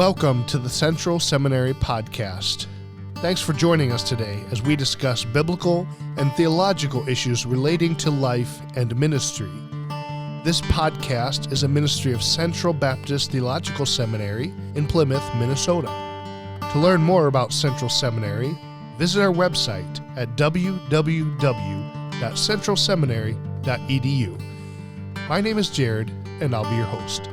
Welcome to the Central Seminary Podcast. Thanks for joining us today as we discuss biblical and theological issues relating to life and ministry. This podcast is a ministry of Central Baptist Theological Seminary in Plymouth, Minnesota. To learn more about Central Seminary, visit our website at www.centralseminary.edu. My name is Jared, and I'll be your host.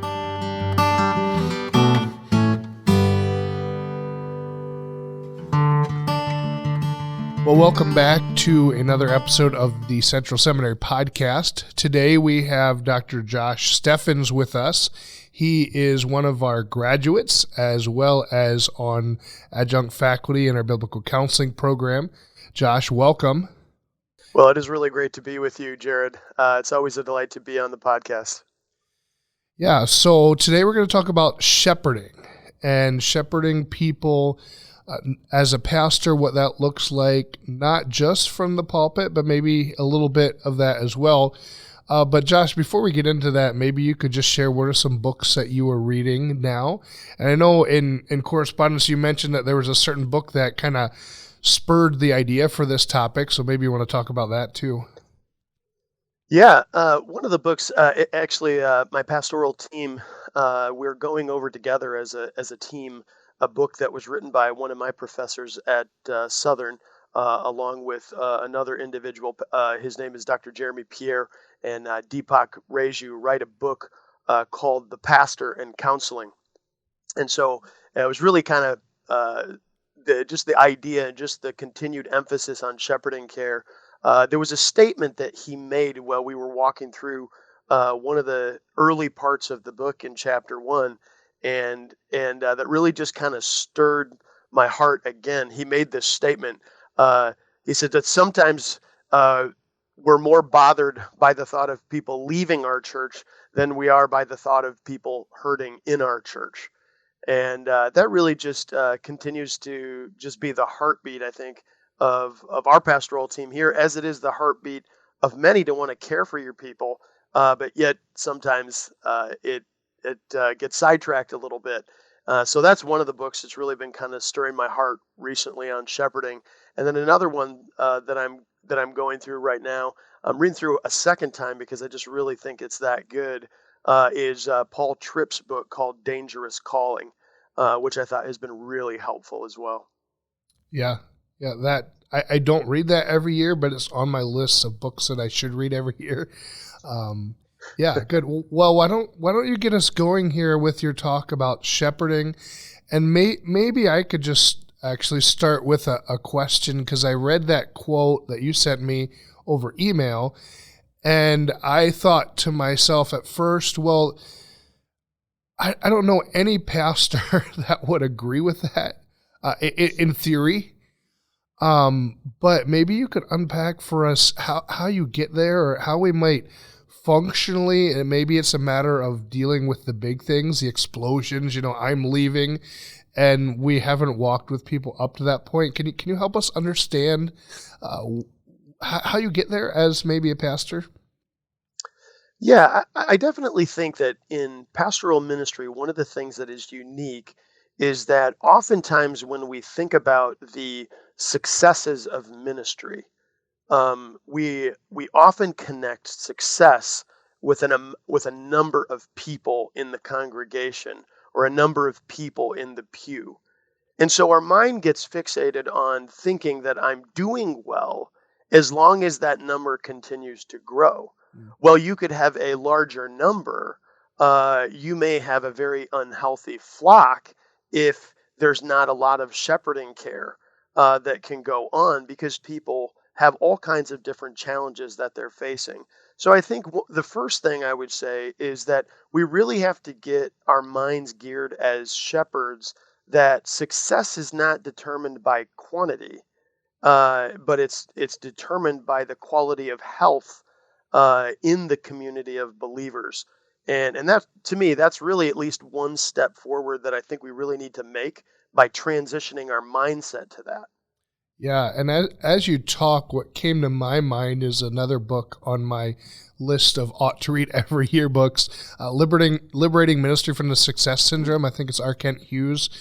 Well, welcome back to another episode of the Central Seminary Podcast. Today we have Dr. Josh Steffens with us. He is one of our graduates as well as on adjunct faculty in our biblical counseling program. Josh, welcome. Well, it is really great to be with you, Jared. It's always a delight to be on the podcast. Yeah, so today we're going to talk about shepherding and shepherding people as a pastor, what that looks like, not just from the pulpit, but maybe a little bit of that as well. But Josh, before we get into that, maybe you could just share what are some books that you are reading now. And I know in correspondence you mentioned that there was a certain book that kind of spurred the idea for this topic, so maybe you want to talk about that too. Yeah, one of the books, my pastoral team, we're going over together as a team a book that was written by one of my professors at Southern, along with another individual. His name is Dr. Jeremy Pierre, and Deepak Raju write a book called The Pastor and Counseling. And so it was really kind of the idea and just the continued emphasis on shepherding care. There was a statement that he made while we were walking through one of the early parts of the book in chapter 1, and that really just kind of stirred my heart again. He made this statement. He said that sometimes we're more bothered by the thought of people leaving our church than we are by the thought of people hurting in our church. And that really just continues to just be the heartbeat, I think, of our pastoral team here, as it is the heartbeat of many to want to care for your people, but yet sometimes it gets sidetracked a little bit. So that's one of the books that's really been kind of stirring my heart recently on shepherding. And then another one that I'm going through right now, I'm reading through a second time because I just really think it's that good, is Paul Tripp's book called Dangerous Calling, which I thought has been really helpful as well. Yeah, that I don't read that every year, but it's on my list of books that I should read every year. Yeah, good. Well, why don't you get us going here with your talk about shepherding, and maybe I could just actually start with a question, because I read that quote that you sent me over email, and I thought to myself at first, well, I don't know any pastor that would agree with that in theory. But maybe you could unpack for us how you get there, or how we might functionally, and maybe it's a matter of dealing with the big things, the explosions. I'm leaving, and we haven't walked with people up to that point. Can you help us understand how you get there as maybe a pastor? Yeah, I definitely think that in pastoral ministry, one of the things that is unique is that oftentimes when we think about the successes of ministry, we often connect success with a number of people in the congregation, or a number of people in the pew. And so our mind gets fixated on thinking that I'm doing well as long as that number continues to grow. Well, you could have a larger number. You may have a very unhealthy flock if there's not a lot of shepherding care that can go on, because people have all kinds of different challenges that they're facing. So I think the first thing I would say is that we really have to get our minds geared as shepherds that success is not determined by quantity, but it's determined by the quality of health in the community of believers. And that, to me, that's really at least one step forward that I think we really need to make by transitioning our mindset to that. Yeah, and as you talk, what came to my mind is another book on my list of ought to read every year books, Liberating Ministry from the Success Syndrome. I think it's R. Kent Hughes.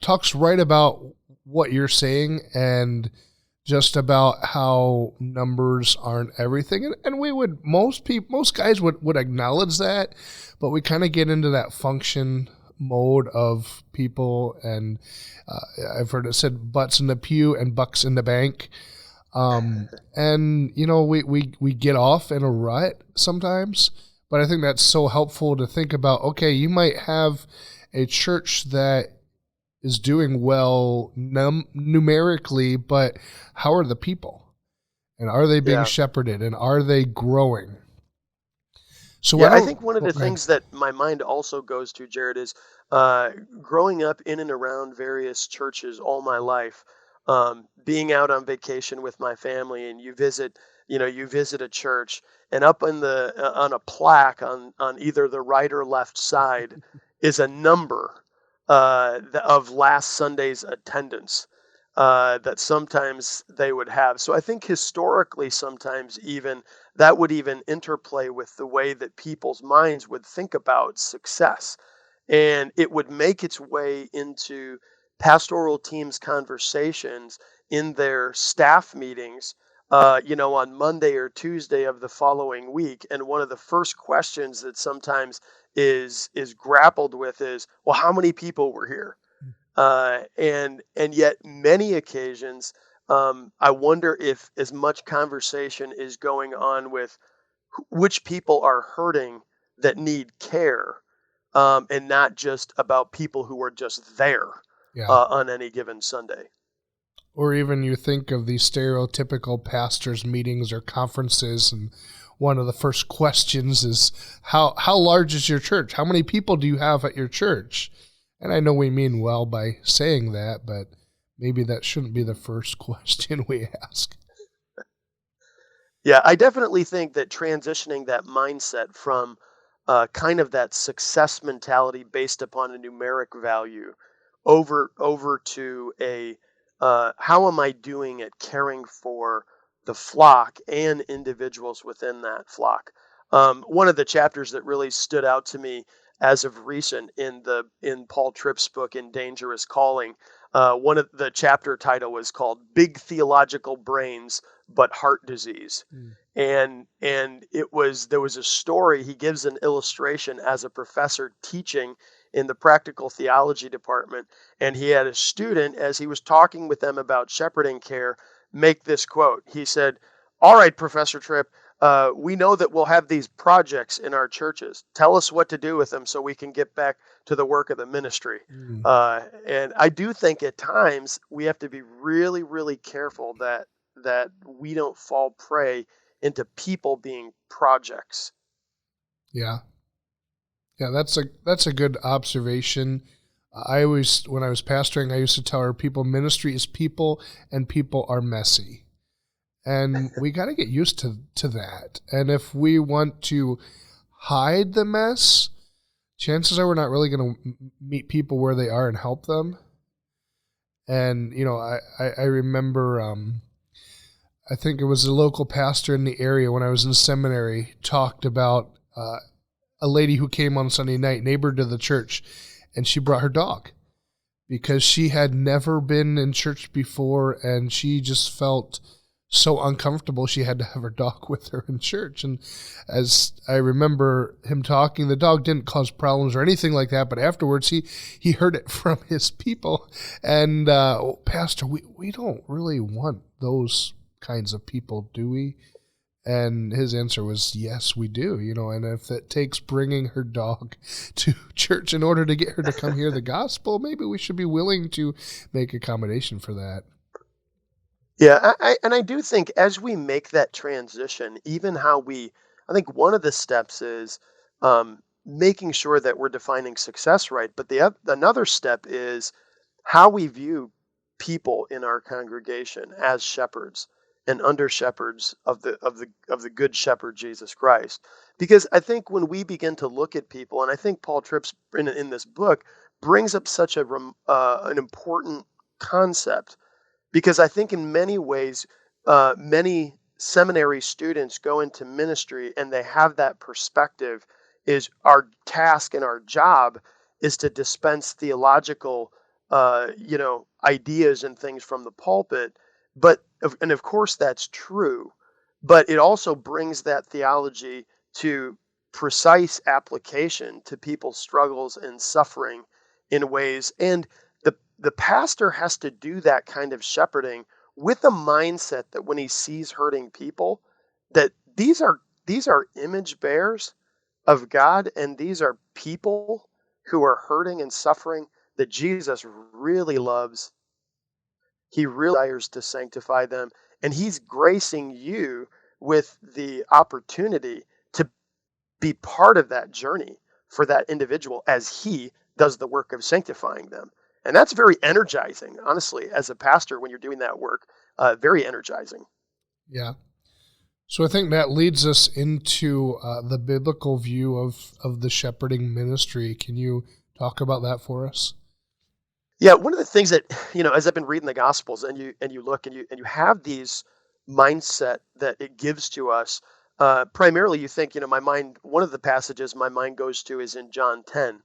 Talks right about what you're saying and just about how numbers aren't everything. And we would, most guys would acknowledge that, but we kind of get into that function mode of people, and I've heard it said butts in the pew and bucks in the bank. And we get off in a rut sometimes, but I think that's so helpful to think about. Okay, you might have a church that is doing well numerically, but how are the people? And are they being shepherded? And are they growing? So I think one of the things that my mind also goes to, Jared, is growing up in and around various churches all my life, being out on vacation with my family, and you visit a church, and up on on a plaque on either the right or left side is a number of last Sunday's attendance that sometimes they would have. So I think historically, sometimes even that would even interplay with the way that people's minds would think about success. And it would make its way into pastoral teams' conversations in their staff meetings, on Monday or Tuesday of the following week. And one of the first questions that sometimes is grappled with is, well, how many people were here? And yet many occasions, I wonder if as much conversation is going on with which people are hurting that need care, and not just about people who are just there on any given Sunday. Or even you think of these stereotypical pastors' meetings or conferences, and one of the first questions is, how large is your church? How many people do you have at your church? And I know we mean well by saying that, but maybe that shouldn't be the first question we ask. Yeah, I definitely think that transitioning that mindset from kind of that success mentality based upon a numeric value over to a how am I doing at caring for the flock and individuals within that flock. One of the chapters that really stood out to me as of recent in Paul Tripp's book In Dangerous Calling, one of the chapter title was called Big Theological Brains but Heart Disease. And there was a story. He gives an illustration as a professor teaching in the practical theology department, and he had a student, as he was talking with them about shepherding care, make this quote. He said, "All right, Professor Tripp, we know that we'll have these projects in our churches. Tell us what to do with them so we can get back to the work of the ministry." And I do think at times we have to be really, really careful that we don't fall prey into people being projects. Yeah, that's a good observation. I always, when I was pastoring, I used to tell our people, ministry is people, and people are messy. And we got to get used to that. And if we want to hide the mess, chances are we're not really going to meet people where they are and help them. And, I remember, I think it was a local pastor in the area when I was in seminary, talked about a lady who came on Sunday night, neighbor to the church, and she brought her dog because she had never been in church before, and she just felt so uncomfortable she had to have her dog with her in church. And as I remember him talking, the dog didn't cause problems or anything like that, but afterwards he heard it from his people. And Pastor, we don't really want those kinds of people, do we? And his answer was, yes, we do. And if it takes bringing her dog to church in order to get her to come hear the gospel, maybe we should be willing to make accommodation for that. Yeah, I do think as we make that transition, even I think one of the steps is making sure that we're defining success right. But another step is how we view people in our congregation as shepherds and under shepherds of the good shepherd Jesus Christ. Because I think when we begin to look at people, and I think Paul Tripp's in this book brings up such an important concept, Because I think in many ways, many seminary students go into ministry and they have that perspective is our task and our job is to dispense theological, ideas and things from the pulpit. And of course that's true, but it also brings that theology to precise application to people's struggles and suffering in ways. And the pastor has to do that kind of shepherding with a mindset that when he sees hurting people, that these are image bearers of God, and these are people who are hurting and suffering that Jesus really loves. He really desires to sanctify them, and he's gracing you with the opportunity to be part of that journey for that individual as he does the work of sanctifying them. And that's very energizing, honestly, as a pastor when you're doing that work. Very energizing. Yeah. So I think that leads us into the biblical view of the shepherding ministry. Can you talk about that for us? Yeah, one of the things that as I've been reading the Gospels, and you look and you have these mindset that it gives to us. Primarily, you think my mind. One of the passages my mind goes to is in John 10,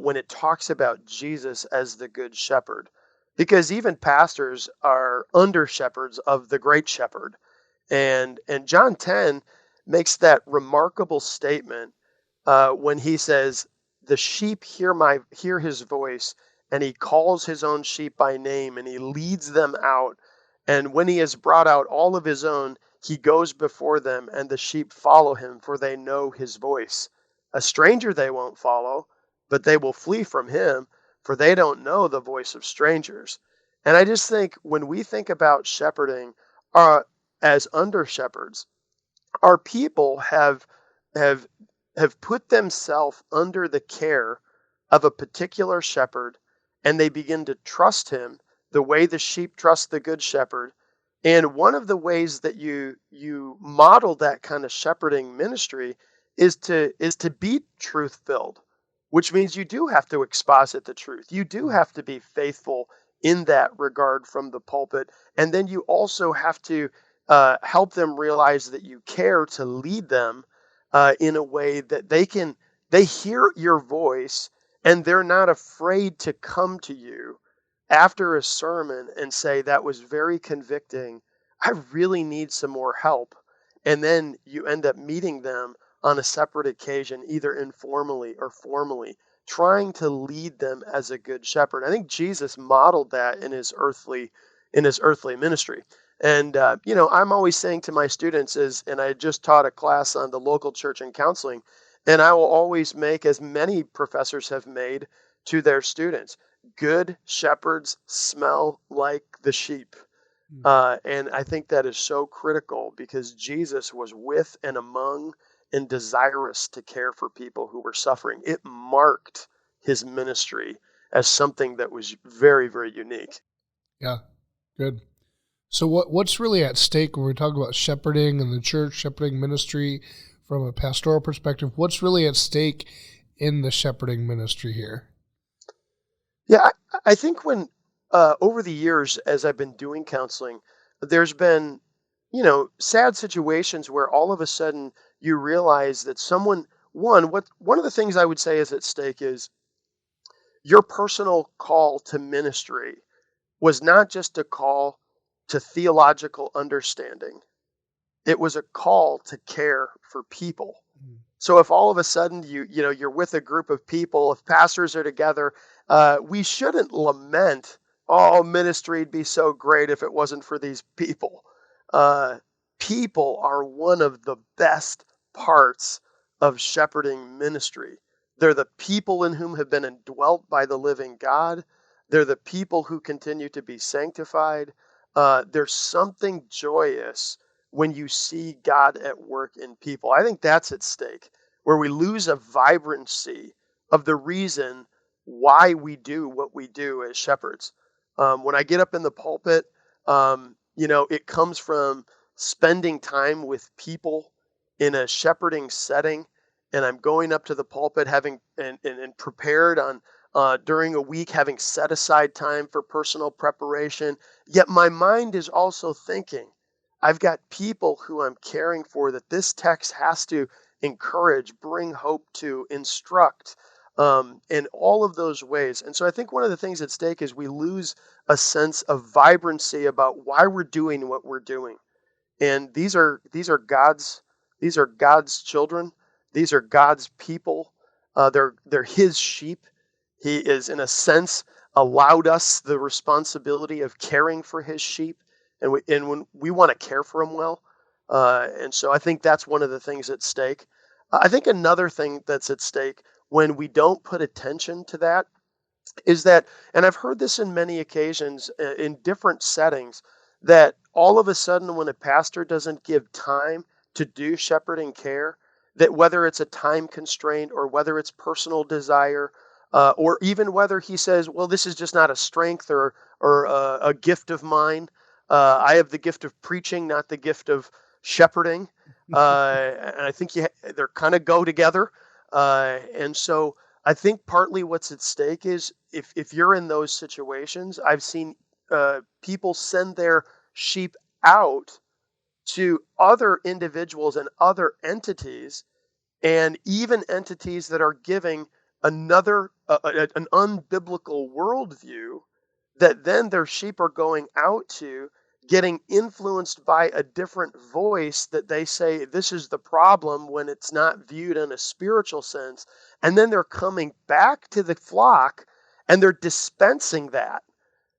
when it talks about Jesus as the Good Shepherd, because even pastors are under shepherds of the Great Shepherd, and John 10 makes that remarkable statement when he says, "The sheep hear his voice, and he calls his own sheep by name, and he leads them out. And when he has brought out all of his own, he goes before them, and the sheep follow him, for they know his voice. A stranger they won't follow, but they will flee from him, for they don't know the voice of strangers." And I just think when we think about shepherding as under shepherds, our people have have put themselves under the care of a particular shepherd, and they begin to trust him the way the sheep trust the good shepherd. And one of the ways that you model that kind of shepherding ministry is to be truth filled, which means you do have to exposit the truth. You do have to be faithful in that regard from the pulpit, and then you also have to help them realize that you care to lead them in a way that they hear your voice, and they're not afraid to come to you after a sermon and say, "That was very convicting. I really need some more help." And then you end up meeting them on a separate occasion, either informally or formally, trying to lead them as a good shepherd. I think Jesus modeled that in his earthly ministry. And I'm always saying to my students and I just taught a class on the local church and counseling, and I will always make, as many professors have made to their students, good shepherds smell like the sheep. And I think that is so critical because Jesus was with and among and desirous to care for people who were suffering. It marked his ministry as something that was very, very unique. Yeah, good. So what's really at stake when we talk about shepherding and the church, shepherding ministry from a pastoral perspective? What's really at stake in the shepherding ministry here? Yeah, I think when over the years, as I've been doing counseling, there's been, sad situations where all of a sudden you realize that one of the things I would say is at stake is your personal call to ministry was not just a call to theological understanding. It was a call to care for people. So if all of a sudden you're with a group of people, if pastors are together, we shouldn't lament, "Oh, ministry'd be so great if it wasn't for these people." Uh, People are one of the best parts of shepherding ministry. They're the people in whom have been indwelt by the living God. They're the people who continue to be sanctified. There's something joyous when you see God at work in people. I think that's at stake, where we lose a vibrancy of the reason why we do what we do as shepherds. When I get up in the pulpit, it comes from spending time with people in a shepherding setting, and I'm going up to the pulpit having and prepared during a week, having set aside time for personal preparation. Yet my mind is also thinking, I've got people who I'm caring for that this text has to encourage, bring hope to, instruct, in all of those ways. And so I think one of the things at stake is we lose a sense of vibrancy about why we're doing what we're doing. And these are God's children. These are God's people. They're His sheep. He is, in a sense, allowed us the responsibility of caring for His sheep, and when we want to care for them well. And so I think that's one of the things at stake. I think another thing that's at stake when we don't put attention to that is that, and I've heard this in many occasions in different settings, that all of a sudden when a pastor doesn't give time to do shepherding care, that whether it's a time constraint or whether it's personal desire, or even whether he says, well, this is just not a strength or a gift of mine. I have the gift of preaching, not the gift of shepherding. And I think they're kind of go together. And so I think partly what's at stake is if you're in those situations, I've seen people send their sheep out to other individuals and other entities, and even entities that are giving an unbiblical worldview, that then their sheep are going out to, getting influenced by a different voice that they say this is the problem when it's not viewed in a spiritual sense. And then they're coming back to the flock and they're dispensing that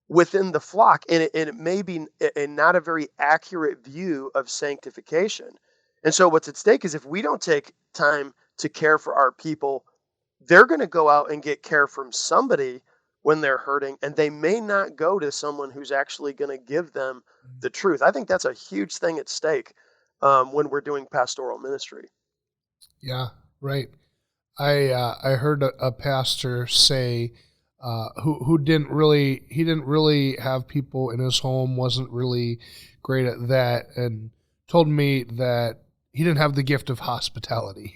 within the flock. And it may be not a very accurate view of sanctification. And so what's at stake is if we don't take time to care for our people, they're going to go out and get care from somebody when they're hurting, and they may not go to someone who's actually going to give them the truth. I think that's a huge thing at stake when we're doing pastoral ministry. Yeah, right. I heard a pastor say who didn't really have people in his home, wasn't really great at that, and told me that he didn't have the gift of hospitality.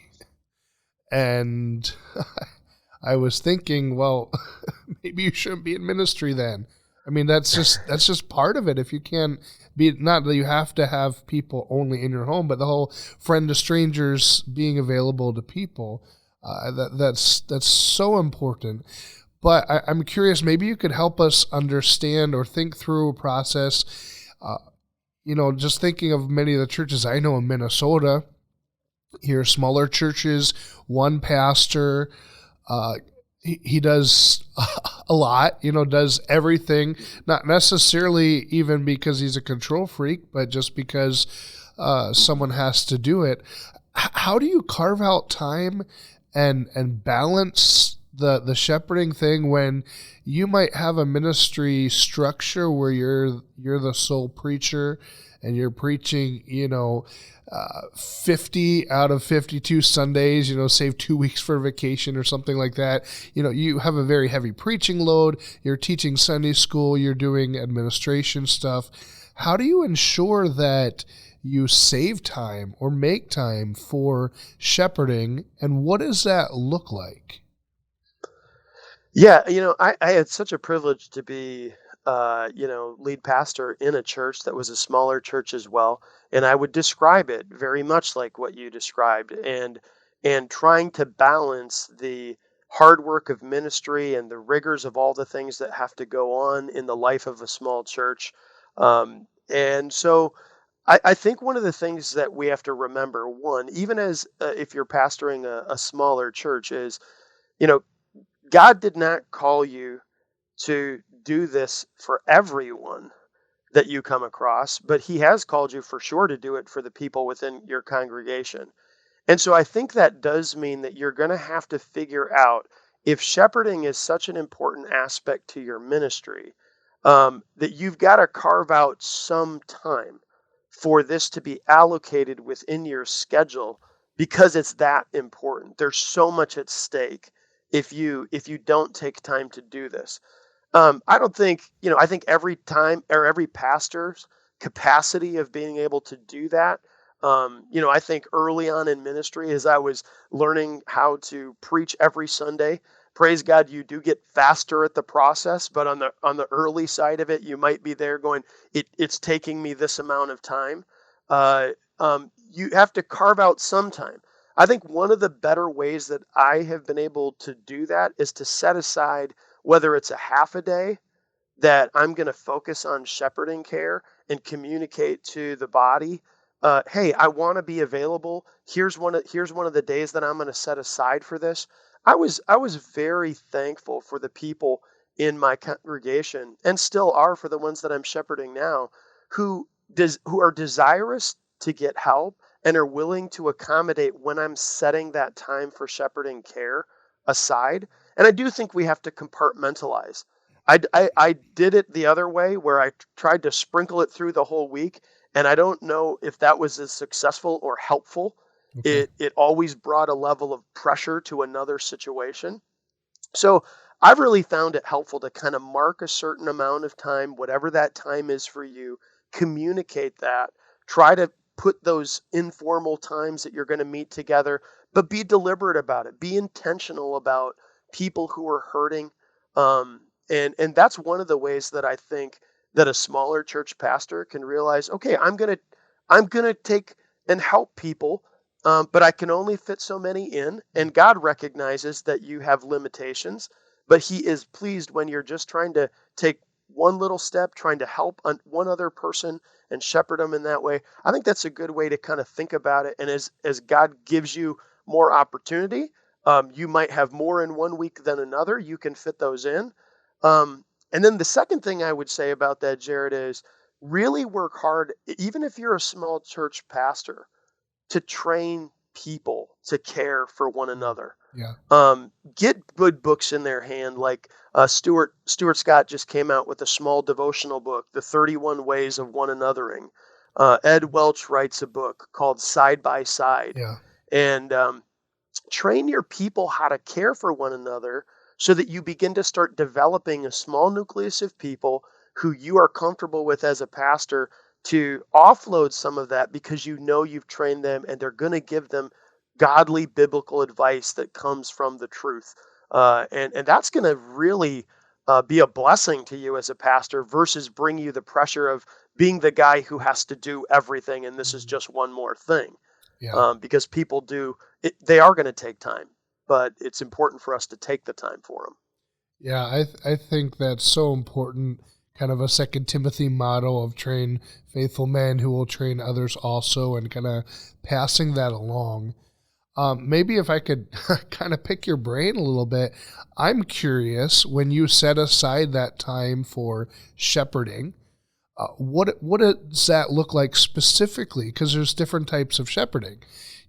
And I was thinking, well, maybe you shouldn't be in ministry then. I mean, that's just part of it. If you can't be, not that you have to have people only in your home, but the whole friend to strangers, being available to people, that's so important. But I'm curious, maybe you could help us understand or think through a process. Just thinking of many of the churches I know in Minnesota, here, smaller churches, one pastor, he does a lot, does everything, not necessarily even because he's a control freak, but just because someone has to do it. How do you carve out time and balance the shepherding thing when you might have a ministry structure where you're the sole preacher and you're preaching, 50 out of 52 Sundays, save 2 weeks for vacation or something like that. You have a very heavy preaching load. You're teaching Sunday school. You're doing administration stuff. How do you ensure that you save time or make time for shepherding, and what does that look like? Yeah, I had such a privilege to be, lead pastor in a church that was a smaller church as well, and I would describe it very much like what you described, and trying to balance the hard work of ministry and the rigors of all the things that have to go on in the life of a small church. And so I think one of the things that we have to remember, one, even as if you're pastoring a smaller church, is, God did not call you to do this for everyone that you come across, but He has called you for sure to do it for the people within your congregation. And so I think that does mean that you're going to have to figure out, if shepherding is such an important aspect to your ministry, that you've got to carve out some time for this to be allocated within your schedule, because it's that important. There's so much at stake if you don't take time to do this. I don't think, I think every pastor's capacity of being able to do that. I think early on in ministry, as I was learning how to preach every Sunday, praise God, you do get faster at the process, but on the early side of it, you might be there going, it's taking me this amount of time. Uh, you have to carve out some time. I think one of the better ways that I have been able to do that is to set aside, whether it's a half a day that I'm going to focus on shepherding care and communicate to the body. Hey, I want to be available. Here's one of the days that I'm going to set aside for this. I was very thankful for the people in my congregation, and still are for the ones that I'm shepherding now, who are desirous to get help and are willing to accommodate when I'm setting that time for shepherding care aside. And I do think we have to compartmentalize. I did it the other way where I tried to sprinkle it through the whole week, and I don't know if that was as successful or helpful. Okay. It always brought a level of pressure to another situation. So I've really found it helpful to kind of mark a certain amount of time, whatever that time is for you, communicate that, try to put those informal times that you're going to meet together, but be deliberate about it. Be intentional about people who are hurting. And that's one of the ways that I think that a smaller church pastor can realize, okay, I'm gonna take and help people, but I can only fit so many in, and God recognizes that you have limitations, but He is pleased when you're just trying to take one little step, trying to help one other person and shepherd them in that way. I think that's a good way to kind of think about it. And as God gives you more opportunity, you might have more in one week than another. You can fit those in. And then the second thing I would say about that, Jared, is really work hard, even if you're a small church pastor, to train people to care for one another. Yeah. Get good books in their hand, like Stuart Scott just came out with a small devotional book, The 31 Ways of One Anothering. Ed Welch writes a book called Side by Side. Yeah. And train your people how to care for one another so that you begin to start developing a small nucleus of people who you are comfortable with as a pastor to offload some of that because you know you've trained them and they're going to give them godly biblical advice that comes from the truth. And that's going to really be a blessing to you as a pastor versus bring you the pressure of being the guy who has to do everything and this is just one more thing. Yeah. Because people they are going to take time, but it's important for us to take the time for them. Yeah, I think that's so important. Kind of a Second Timothy motto of train faithful men who will train others also, and kind of passing that along. Maybe if I could kind of pick your brain a little bit, I'm curious when you set aside that time for shepherding. What does that look like specifically? Because there's different types of shepherding.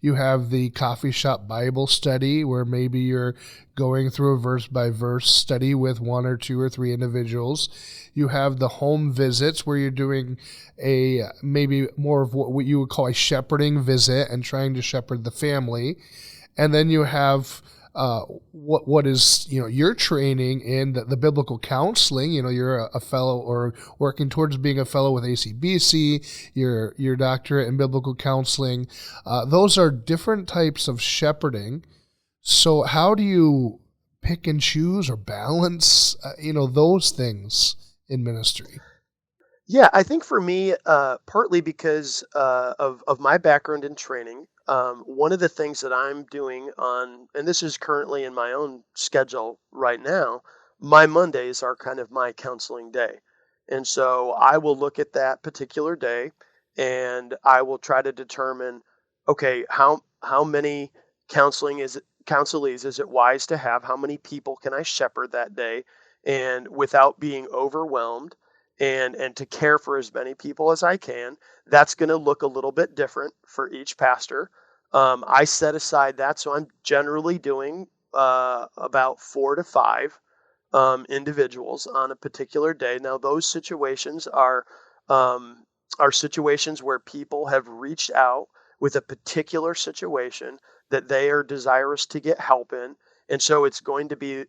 You have the coffee shop Bible study where maybe you're going through a verse by verse study with one or two or three individuals. You have the home visits where you're doing a maybe more of what you would call a shepherding visit and trying to shepherd the family. And then you have what is your training in the biblical counseling. You're a fellow or working towards being a fellow with ACBC. Your doctorate in biblical counseling. Those are different types of shepherding. So how do you pick and choose or balance those things in ministry? Yeah, I think for me, partly because of my background in training, one of the things that I'm doing and this is currently in my own schedule right now, my Mondays are kind of my counseling day. And so I will look at that particular day and I will try to determine, okay, how many counselees is it wise to have? How many people can I shepherd that day? And without being overwhelmed, and to care for as many people as I can. That's going to look a little bit different for each pastor. I set aside that, so I'm generally doing about 4 to 5 individuals on a particular day. Now, those situations are situations where people have reached out with a particular situation that they are desirous to get help in, and so it's going to be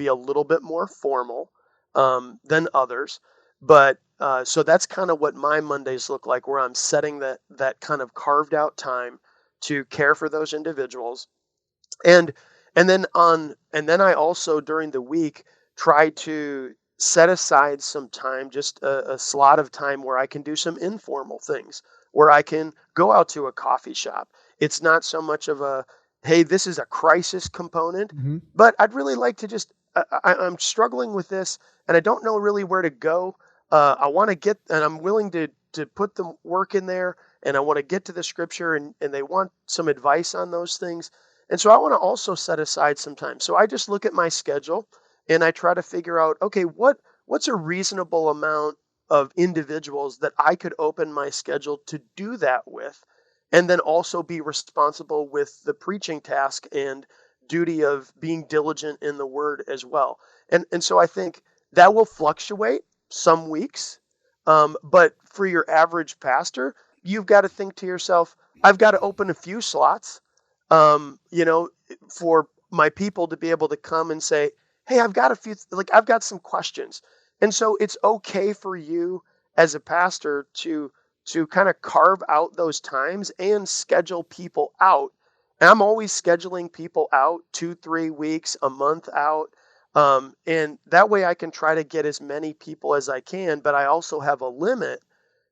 a little bit more formal than others. But so that's kind of what my Mondays look like, where I'm setting that kind of carved out time to care for those individuals. And And then I also during the week try to set aside some time, just a slot of time where I can do some informal things, where I can go out to a coffee shop. It's not so much of a, hey, this is a crisis component, Hmm. but I'd really like to just, I'm struggling with this and I don't know really where to go. I want to get, and I'm willing to put the work in there, and I want to get to the scripture, and they want some advice on those things. And so I want to also set aside some time. So I just look at my schedule and I try to figure out, okay, what's a reasonable amount of individuals that I could open my schedule to do that with, and then also be responsible with the preaching task and duty of being diligent in the word as well. And so I think that will fluctuate some weeks. But for your average pastor, you've got to think to yourself, I've got to open a few slots, you know, for my people to be able to come and say, hey, I've got a few, like, I've got some questions. And so it's okay for you as a pastor to kind of carve out those times and schedule people out. And I'm always scheduling people out 2-3 weeks, a month out. And that way I can try to get as many people as I can, but I also have a limit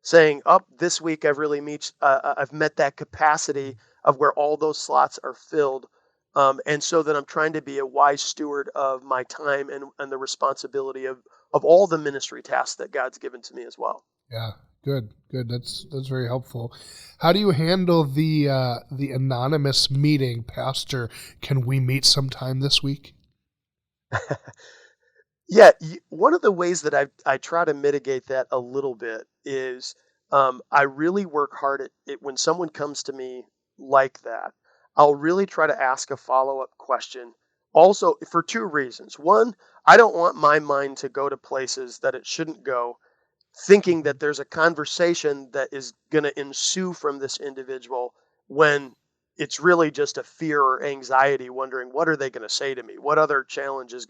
saying, up this week I've met that capacity of where all those slots are filled. And so that I'm trying to be a wise steward of my time and the responsibility of all the ministry tasks that God's given to me as well. Yeah, good, good. That's very helpful. How do you handle the anonymous meeting, Pastor? Can we meet sometime this week? Yeah, one of the ways that I try to mitigate that a little bit is I really work hard at it when someone comes to me like that. I'll really try to ask a follow-up question. Also, for two reasons. One, I don't want my mind to go to places that it shouldn't go, thinking Mhm. that there's a conversation that is going to ensue from this individual when it's really just a fear or anxiety, wondering what are they going to say to me, what other challenge is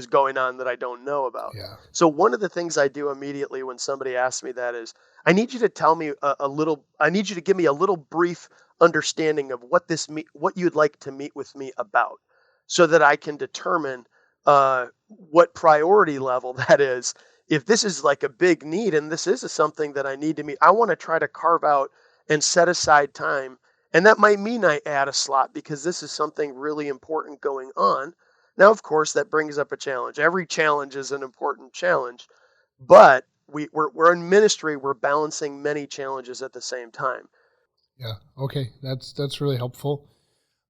going on that I don't know about. Yeah. So one of the things I do immediately when somebody asks me that is, I need you to tell me I need you to give me a little brief understanding of what you'd like to meet with me about, so that I can determine what priority level that is. If this is like a big need and this is something that I need to meet, I want to try to carve out and set aside time. And that might mean I add a slot because this is something really important going on. Now, of course, that brings up a challenge. Every challenge is an important challenge, but we're in ministry, we're balancing many challenges at the same time. Yeah. Okay. That's really helpful.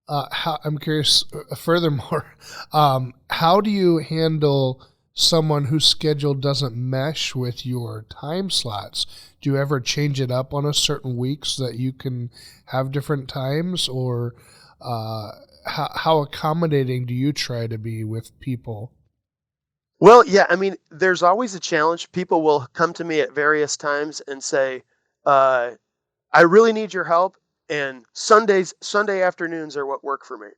I'm curious. Furthermore, how do you handle someone whose schedule doesn't mesh with your time slots? Do you ever change it up on a certain week so that you can have different times, or uh, how accommodating do you try to be with people? Well, yeah, I mean, there's always a challenge. People will come to me at various times and say, uh, I really need your help, and Sunday afternoons are what work for me.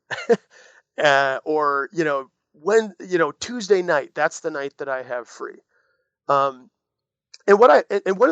Or, Tuesday night, that's the night that I have free. Um, and one of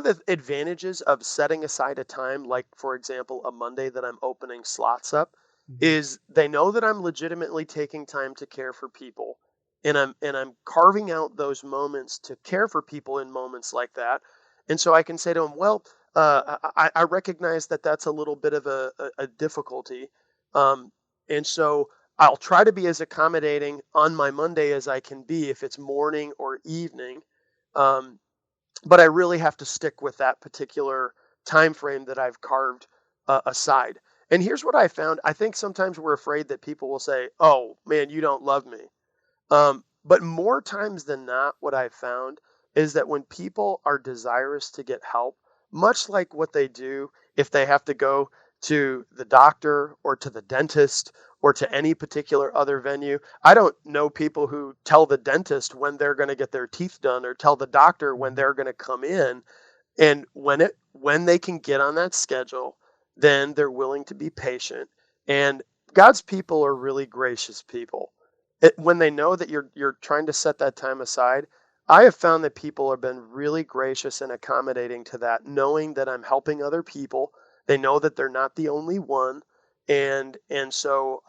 the advantages of setting aside a time, like for example, a Monday that I'm opening slots up, Mhm. is they know that I'm legitimately taking time to care for people, and I'm carving out those moments to care for people in moments like that. And so I can say to them, well, I recognize that that's a little bit of a difficulty, um, and so I'll try to be as accommodating on my Monday as I can be if it's morning or evening. Um, but I really have to stick with that particular time frame that I've carved aside. And here's what I found. I think sometimes we're afraid that people will say, "Oh, man, you don't love me." But more times than not, what I've found is that when people are desirous to get help, much like what they do if they have to go to the doctor or to the dentist or to any particular other venue. I don't know people who tell the dentist when they're going to get their teeth done or tell the doctor when Mhm. they're going to come in. And when they can get on that schedule, then they're willing to be patient. And God's people are really gracious people. When they know that you're trying to set that time aside, I have found that people have been really gracious and accommodating to that, knowing that I'm helping other people. They know that they're not the only one, and so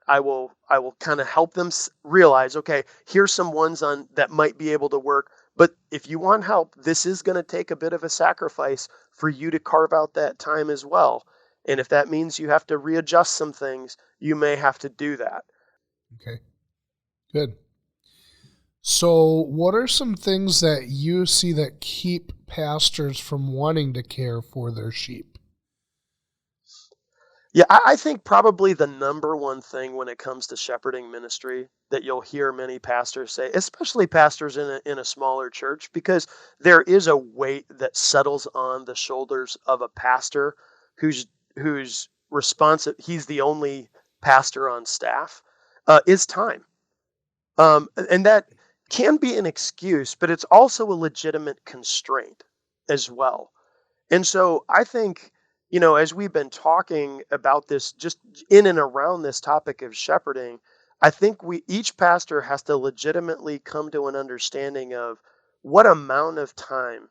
I will kind of help them realize, okay, here's some ones on that might be able to work. But if you want help, this is going to take a bit of a sacrifice for you to carve out that time as well. And if that means you have to readjust some things, you may have to do that. Okay, good. So what are some things that you see that keep pastors from wanting to care for their sheep? Yeah, I think probably the number one thing when it comes to shepherding ministry that you'll hear many pastors say, especially pastors in a smaller church, because there is a weight that settles on the shoulders of a pastor who's responsive. He's the only pastor on staff. Is time, and that can be an excuse, but it's also a legitimate constraint as well. And so I think, as we've been talking about this, just in and around this topic of shepherding, I think each pastor has to legitimately come to an understanding of what amount of time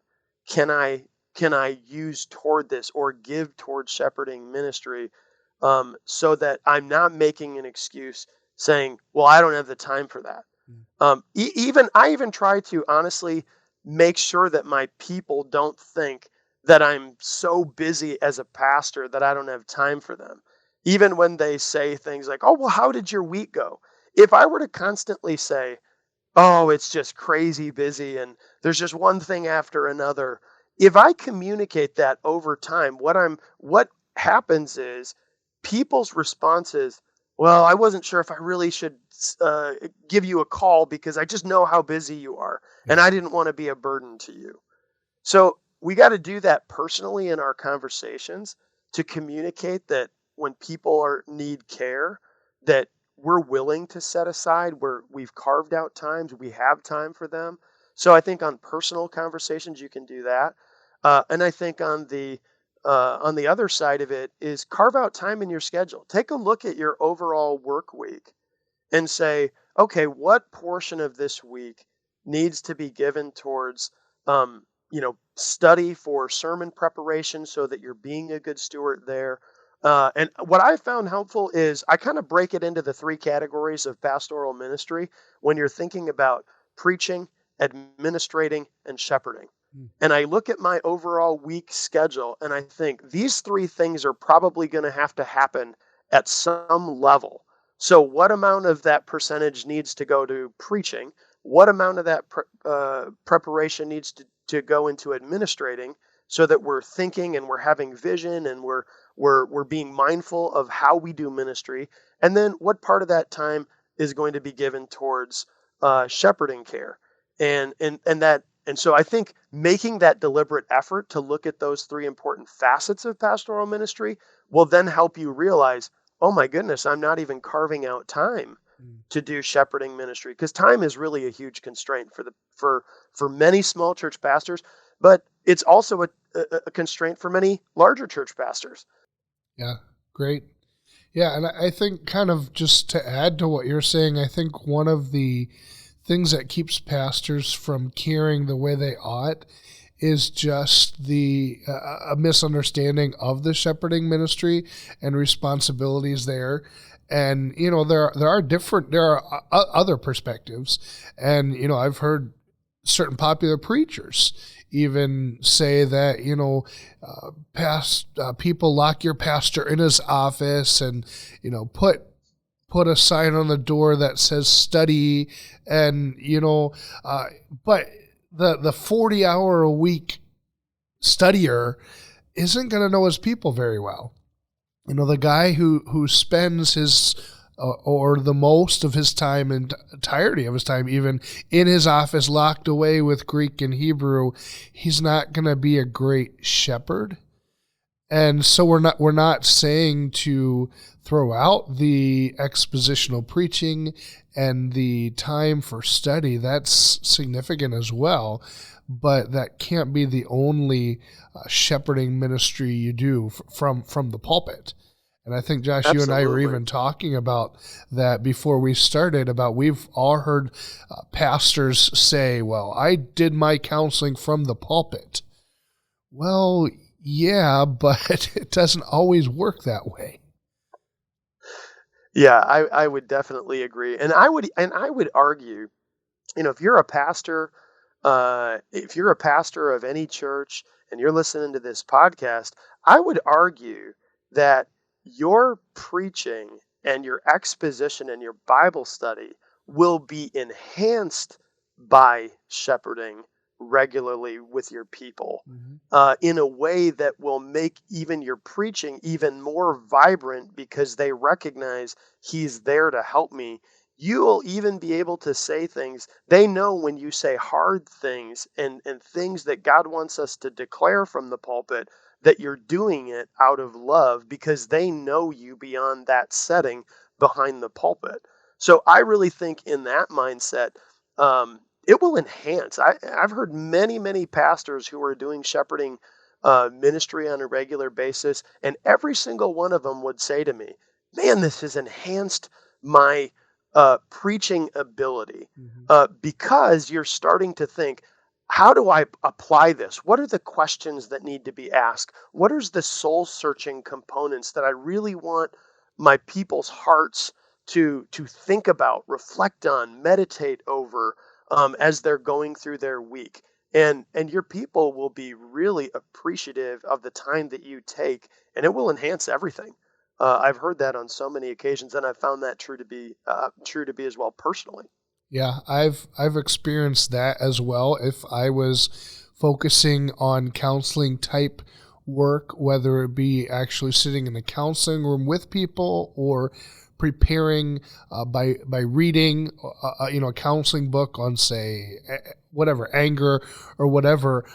can I use toward this or give toward shepherding ministry, so that I'm not making an excuse saying, well, I don't have the time for that. I even try to honestly make sure that my people don't think that I'm so busy as a pastor that I don't have time for them. Even when they say things like, oh, well, how did your week go? If I were to constantly say, oh, it's just crazy busy and there's just one thing after another. If I communicate that over time, what happens is people's response is, well, I wasn't sure if I really should give you a call because I just know how busy you are and I didn't want to be a burden to you. So we got to do that personally in our conversations to communicate that when people need care, that we're willing to set aside where we've carved out times, we have time for them. So I think on personal conversations, you can do that. And I think on the other side of it is carve out time in your schedule. Take a look at your overall work week and say, okay, what portion of this week needs to be given towards, study for sermon preparation so that you're being a good steward there. And what I found helpful is I kind of break it into the three categories of pastoral ministry when you're thinking about preaching, administrating, and shepherding. And I look at my overall week schedule and I think these three things are probably going to have to happen at some level. So what amount of that percentage needs to go to preaching? What amount of that preparation needs to go into administrating so that we're thinking and we're having vision and we're being mindful of how we do ministry? And then what part of that time is going to be given towards shepherding care? And so I think making that deliberate effort to look at those three important facets of pastoral ministry will then help you realize, oh my goodness, I'm not even carving out time to do shepherding ministry, because time is really a huge constraint for many small church pastors, but it's also a constraint for many larger church pastors. Yeah, great. Yeah, and I think kind of just to add to what you're saying, I think one of the things that keeps pastors from caring the way they ought is just a misunderstanding of the shepherding ministry and responsibilities there. And, there are other perspectives. And, I've heard certain popular preachers even say that, people lock your pastor in his office and, put a sign on the door that says study, and, but the 40-hour-a-week studier isn't going to know his people very well. The guy who spends his or the most of his time and entirety of his time even in his office locked away with Greek and Hebrew, he's not going to be a great shepherd. And so we're not saying to throw out the expositional preaching and the time for study. That's significant as well, but that can't be the only shepherding ministry you do from the pulpit. And I think, Josh, Absolutely. You and I were even talking about that before we started, about we've all heard pastors say, well, I did my counseling from the pulpit. Well, yeah, but it doesn't always work that way. Yeah, I would definitely agree. And I would argue, if you're a pastor, if you're a pastor of any church and you're listening to this podcast, I would argue that your preaching and your exposition and your Bible study will be enhanced by shepherding regularly with your people Hmm. in a way that will make even your preaching even more vibrant because they recognize he's there to help me. You will even be able to say things. They know when you say hard things and things that God wants us to declare from the pulpit, that you're doing it out of love because they know you beyond that setting behind the pulpit. So I really think in that mindset, it will enhance. I've heard many, many pastors who are doing shepherding ministry on a regular basis, and every single one of them would say to me, "Man, this has enhanced my preaching ability Hmm. because you're starting to think, how do I apply this? What are the questions that need to be asked? What are the soul searching components that I really want my people's hearts to think about, reflect on, meditate over as they're going through their week?" And your people will be really appreciative of the time that you take, and it will enhance everything. I've heard that on so many occasions, and I've found that true to be as well personally. Yeah, I've experienced that as well. If I was focusing on counseling type work, whether it be actually sitting in a counseling room with people or preparing by reading, a counseling book on, say, whatever, anger or whatever,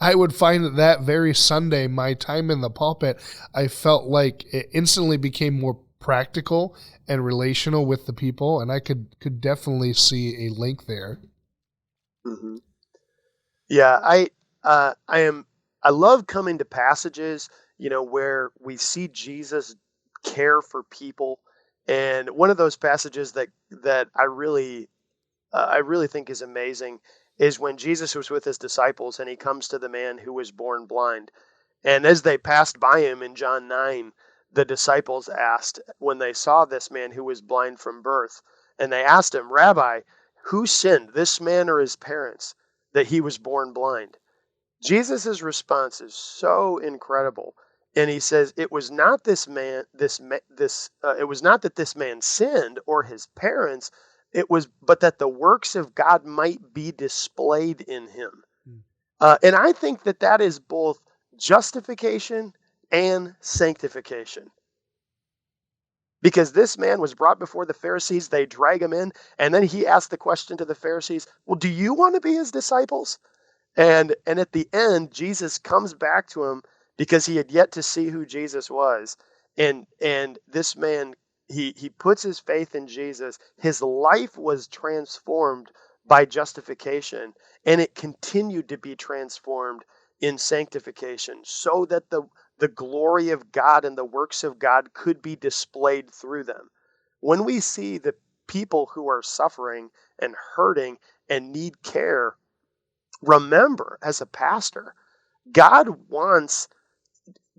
I would find that very Sunday, my time in the pulpit, I felt like it instantly became more practical and relational with the people, and I could definitely see a link there. hmm Yeah, I am. I love coming to passages, where we see Jesus care for people, and one of those passages that I really think is amazing is when Jesus was with his disciples and he comes to the man who was born blind. And as they passed by him in John 9, the disciples asked when they saw this man who was blind from birth, and they asked him, "Rabbi, who sinned, this man or his parents, that he was born blind?" Jesus' response is so incredible. And he says, "It was not this man, it was not that this man sinned or his parents, but that the works of God might be displayed in him." Mm. And I think that that is both justification and sanctification. Because this man was brought before the Pharisees, they drag him in, and then he asked the question to the Pharisees, "Well, do you want to be his disciples?" And at the end, Jesus comes back to him because he had yet to see who Jesus was. And this man, he puts his faith in Jesus. His life was transformed by justification, and it continued to be transformed in sanctification, so that the glory of God and the works of God could be displayed through them. When we see the people who are suffering and hurting and need care, remember, as a pastor, God wants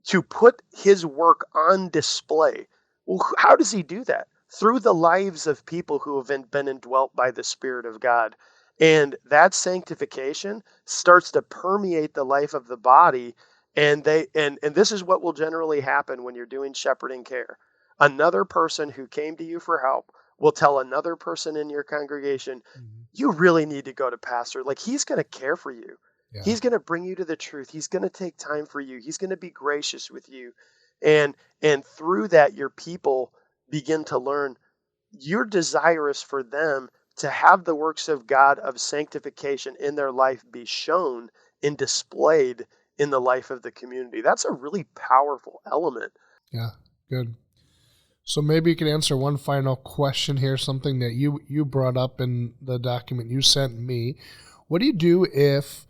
to put his work on display. Well, how does he do that? Through the lives of people who have been indwelt by the Spirit of God. And that sanctification starts to permeate the life of the body. And this is what will generally happen when you're doing shepherding care. Another person who came to you for help will tell another person in your congregation, Mhm. "You really need to go to pastor. Like, he's going to care for you. Yeah. He's going to bring you to the truth. He's going to take time for you. He's going to be gracious with you." And through that, your people begin to learn you're desirous for them to have the works of God of sanctification in their life be shown and displayed in the life of the community. That's a really powerful element. Yeah. Good. So maybe you can answer one final question here, something that you brought up in the document you sent me. What do you do if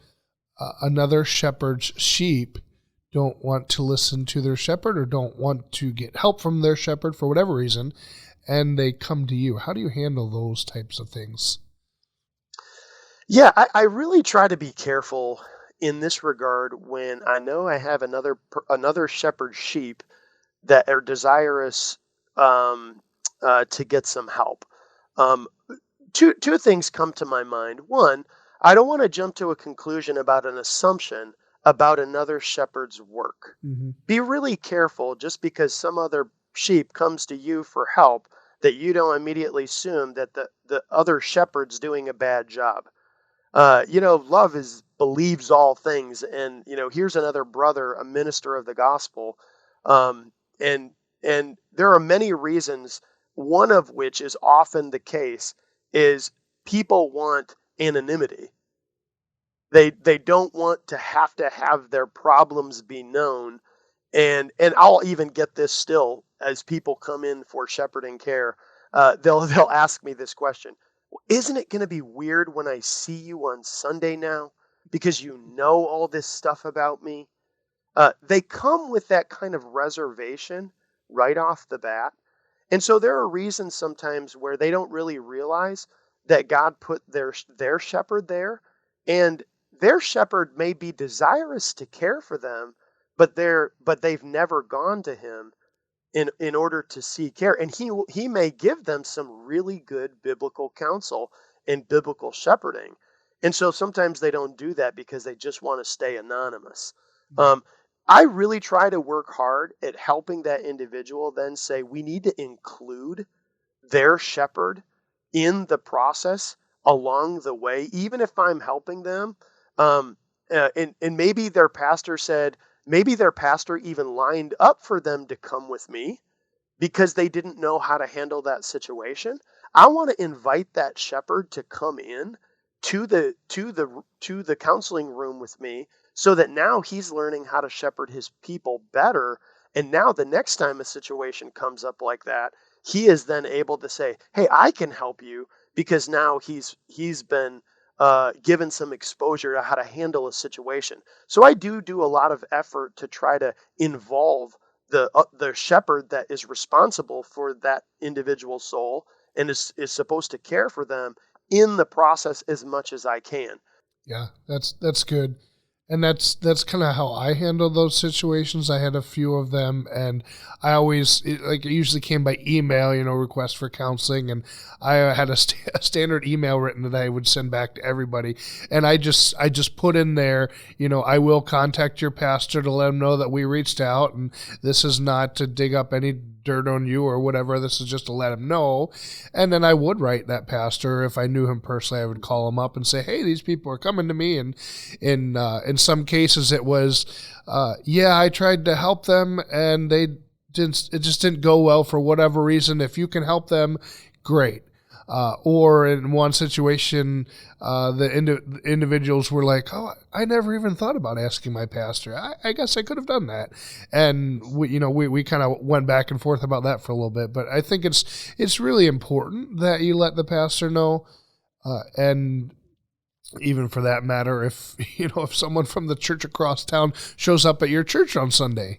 another shepherd's sheep don't want to listen to their shepherd or don't want to get help from their shepherd for whatever reason, and they come to you? How do you handle those types of things? Yeah, I really try to be careful in this regard when I know I have another shepherd sheep that are desirous. Um, to get some help. Um, two things come to my mind. One, I don't want to jump to a conclusion about an assumption about another shepherd's work. Mm-hmm. Be really careful just because some other sheep comes to you for help that you don't immediately assume that the other shepherd's doing a bad job. Love is believes all things, and here's another brother, a minister of the gospel, um, and and there are many reasons. One of which is often the case is people want anonymity. They don't want to have their problems be known, and I'll even get this still as people come in for shepherding care. They'll ask me this question: isn't it going to be weird when I see you on Sunday now because you know all this stuff about me? They come with that kind of reservation right off the bat. And so there are reasons sometimes where they don't really realize that God put their shepherd there, and their shepherd may be desirous to care for them, but they've never gone to him in order to seek care, and he may give them some really good biblical counsel and biblical shepherding. And so sometimes they don't do that because they just want to stay anonymous. um, I really try to work hard at helping that individual then say we need to include their shepherd in the process along the way, even if I'm helping them. And maybe their pastor said, maybe their pastor even lined up for them to come with me because they didn't know how to handle that situation. I want to invite that shepherd to come in to the counseling room with me so that now he's learning how to shepherd his people better. And now the next time a situation comes up like that, he is then able to say, hey, I can help you, because now he's been given some exposure to how to handle a situation. So I do a lot of effort to try to involve the shepherd that is responsible for that individual soul and is supposed to care for them in the process as much as I can. Yeah, that's good. And that's kind of how I handle those situations. I had a few of them, and it usually came by email, request for counseling, and I had a standard email written that I would send back to everybody, and I just put in there, I will contact your pastor to let him know that we reached out, and this is not to dig up any dirt on you or whatever. This is just to let him know. And then I would write that pastor. If I knew him personally, I would call him up and say, hey, these people are coming to me. And in some cases it was, I tried to help them and it just didn't go well for whatever reason. If you can help them, great. Or in one situation, the individuals were like, "Oh, I never even thought about asking my pastor. I guess I could have done that." And we kind of went back and forth about that for a little bit. But I think it's really important that you let the pastor know, and even for that matter, if someone from the church across town shows up at your church on Sunday,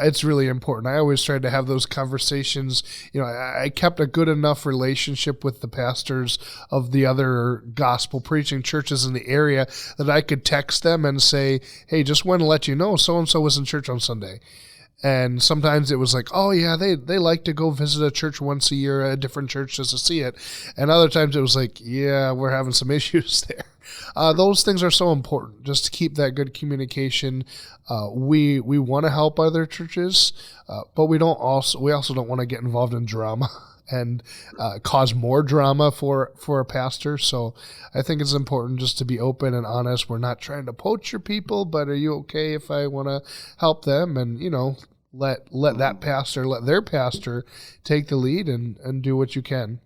it's really important. I always tried to have those conversations. I kept a good enough relationship with the pastors of the other gospel preaching churches in the area that I could text them and say, hey, just want to let you know so-and-so was in church on Sunday. And sometimes it was like, oh, yeah, they like to go visit a church once a year, a different church, just to see it. And other times it was like, yeah, we're having some issues there. Those things are so important, just to keep that good communication. We want to help other churches, but we also don't want to get involved in drama and cause more drama for a pastor. So I think it's important just to be open and honest. We're not trying to poach your people, but are you okay if I want to help them? And, let that pastor, let their pastor take the lead and do what you can.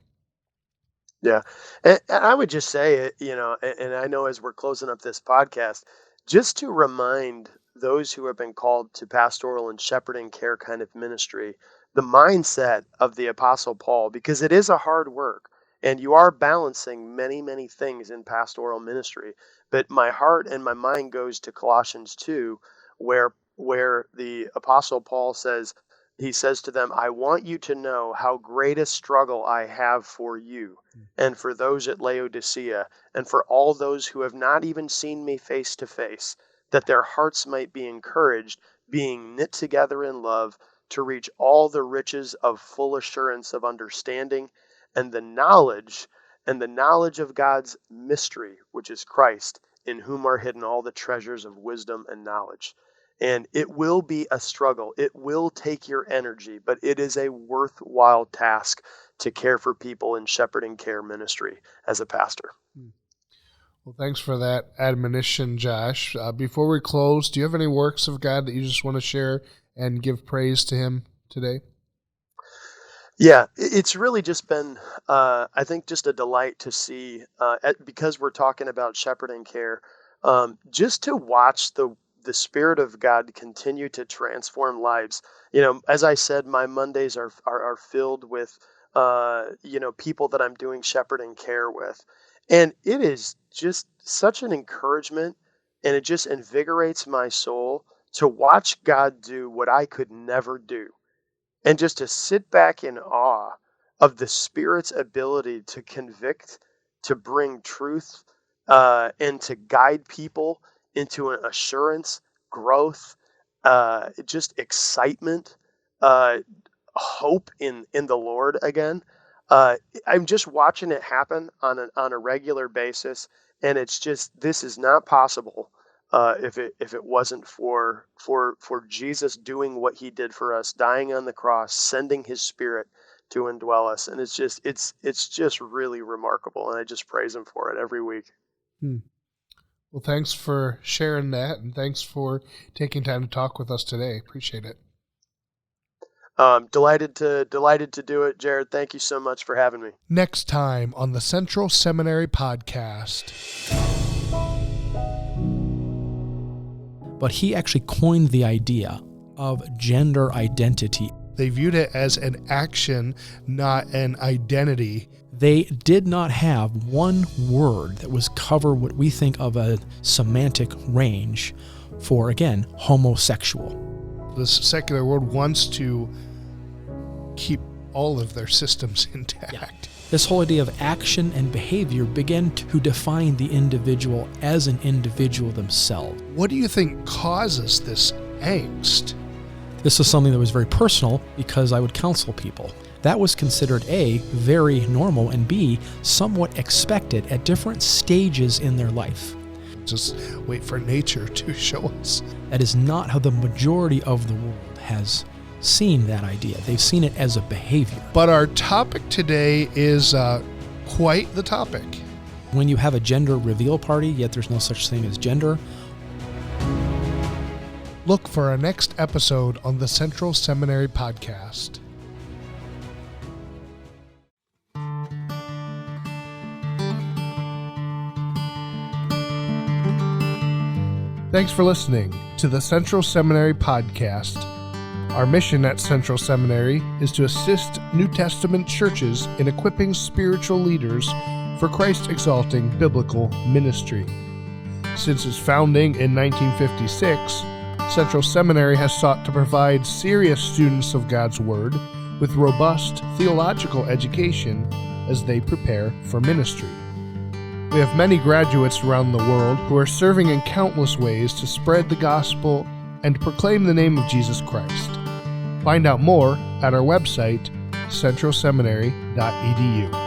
Yeah. And I would just say, and I know as we're closing up this podcast, just to remind those who have been called to pastoral and shepherding care kind of ministry, the mindset of the Apostle Paul, because it is a hard work and you are balancing many, many things in pastoral ministry. But my heart and my mind goes to Colossians 2, where the Apostle Paul says, he says to them, I want you to know how great a struggle I have for you and for those at Laodicea and for all those who have not even seen me face to face, that their hearts might be encouraged, being knit together in love, to reach all the riches of full assurance of understanding and the knowledge of God's mystery, which is Christ, in whom are hidden all the treasures of wisdom and knowledge. And it will be a struggle. It will take your energy, but it is a worthwhile task to care for people in shepherd and care ministry as a pastor. Well, thanks for that admonition, Josh. Before we close, do you have any works of God that you just want to share and give praise to Him today? Yeah, it's really just been, I think, just a delight to see, because we're talking about shepherd and care, just to watch the Spirit of God continue to transform lives. As I said, my Mondays are filled with, people that I'm doing shepherd and care with. And it is just such an encouragement, and it just invigorates my soul to watch God do what I could never do. And just to sit back in awe of the Spirit's ability to convict, to bring truth, and to guide people into an assurance, growth, just excitement, hope in the Lord again. I'm just watching it happen on a regular basis, and it's just, this is not possible if it wasn't for Jesus doing what He did for us, dying on the cross, sending His Spirit to indwell us, and it's just really remarkable, and I just praise Him for it every week. Well, thanks for sharing that, and thanks for taking time to talk with us today. Appreciate it. Delighted to do it, Jared. Thank you so much for having me. Next time on the Central Seminary Podcast. But he actually coined the idea of gender identity. They viewed it as an action, not an identity. They did not have one word that was cover what we think of a semantic range for, again, homosexual. This secular world wants to keep all of their systems intact. Yeah. This whole idea of action and behavior began to define the individual as an individual themselves. What do you think causes this angst? This is something that was very personal because I would counsel people. That was considered A, very normal, and B, somewhat expected at different stages in their life. Just wait for nature to show us. That is not how the majority of the world has seen that idea. They've seen it as a behavior. But our topic today is quite the topic. When you have a gender reveal party, yet there's no such thing as gender. Look for our next episode on the Central Seminary Podcast. Thanks for listening to the Central Seminary Podcast. Our mission at Central Seminary is to assist New Testament churches in equipping spiritual leaders for Christ-exalting biblical ministry. Since its founding in 1956, Central Seminary has sought to provide serious students of God's Word with robust theological education as they prepare for ministry. We have many graduates around the world who are serving in countless ways to spread the gospel and proclaim the name of Jesus Christ. Find out more at our website, centralseminary.edu.